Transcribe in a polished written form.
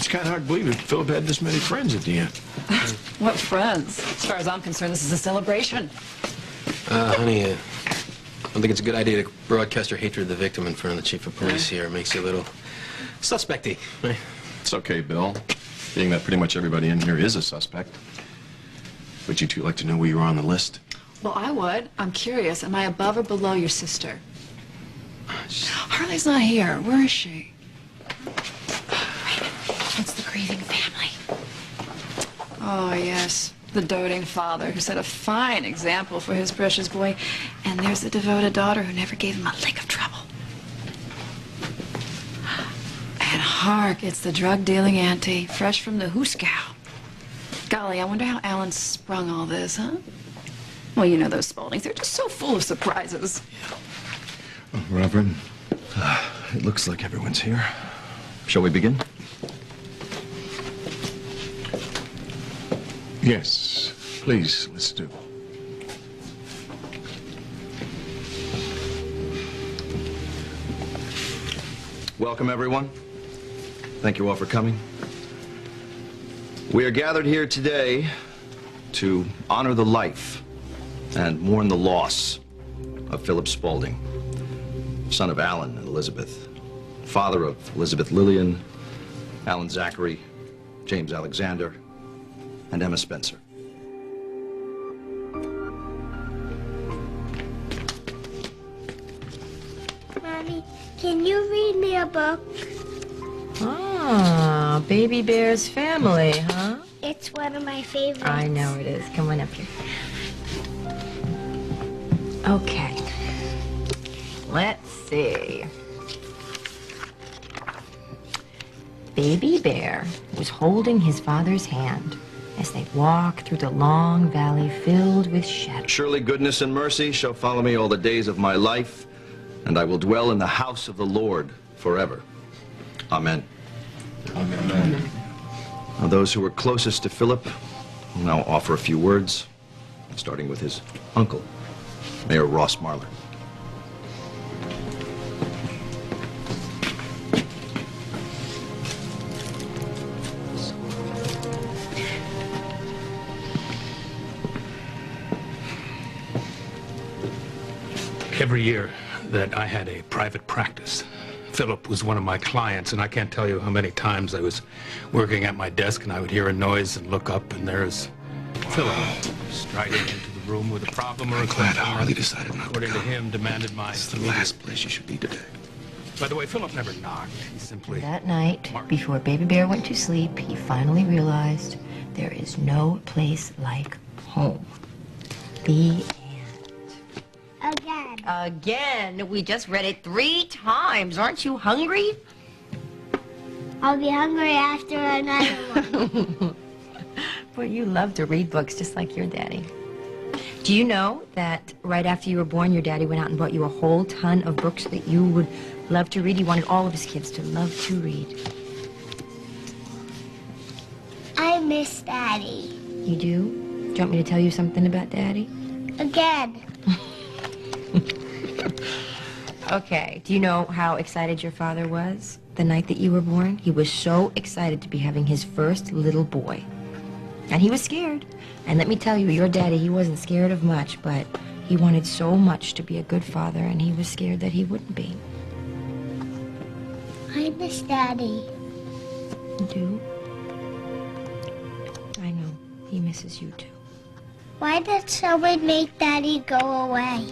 It's kind of hard to believe that Phillip had this many friends at the end. What friends? As far as I'm concerned, this is a celebration. Honey, I don't think it's a good idea to broadcast your hatred of the victim in front of the chief of police here. It makes you a little suspect-y, right? It's okay, Bill. Being that pretty much everybody in here is a suspect. Would you two like to know where you are on the list? Well, I would. I'm curious. Am I above or below your sister? Harley's not here. Where is she? It's the grieving family. Oh, yes. The doting father who set a fine example for his precious boy. And there's the devoted daughter who never gave him a lick of trouble. And hark, it's the drug-dealing auntie, fresh from the hoosegow. Golly, I wonder how Alan sprung all this, huh? Well, you know those Spauldings. They're just so full of surprises. Yeah. Reverend, it looks like everyone's here. Shall we begin? Yes, please, let's do. Welcome, everyone. Thank you all for coming. We are gathered here today to honor the life and mourn the loss of Phillip Spaulding, son of Alan and Elizabeth, father of Elizabeth Lillian, Alan Zachary, James Alexander, and Emma Spencer. Mommy, can you read me a book? Ah, Baby Bear's Family, huh? It's one of my favorites. I know it is. Come on up here. Okay. Let's see. Baby Bear was holding his father's hand as they walked through the long valley filled with shadows. Surely goodness and mercy shall follow me all the days of my life, and I will dwell in the house of the Lord forever. Amen. Amen. Now, those who were closest to Phillip will now offer a few words, starting with his uncle, Mayor Ross Marler. Every year that I had a private practice, Phillip was one of my clients, and I can't tell you how many times I was working at my desk and I would hear a noise and look up, and there's Phillip striding into the room with a problem or a Glad question Harley that, decided not to according to come. him, demanded my... It's the last place you should be today. By the way, Phillip never knocked. He simply... That night, before Baby Bear went to sleep, he finally realized there is no place like home. The end. Again. Again. We just read it 3 times. Aren't you hungry? I'll be hungry after another one. Well, you love to read books just like your daddy. Do you know that right after you were born, your daddy went out and bought you a whole ton of books that you would love to read? He wanted all of his kids to love to read. I miss Daddy. You do? Do you want me to tell you something about Daddy? Again. Okay. Do you know how excited your father was the night that you were born? He was so excited to be having his first little boy. And he was scared. And let me tell you, your daddy, he wasn't scared of much, but he wanted so much to be a good father, and he was scared that he wouldn't be. I miss Daddy. You do? I know. He misses you, too. Why did someone make Daddy go away?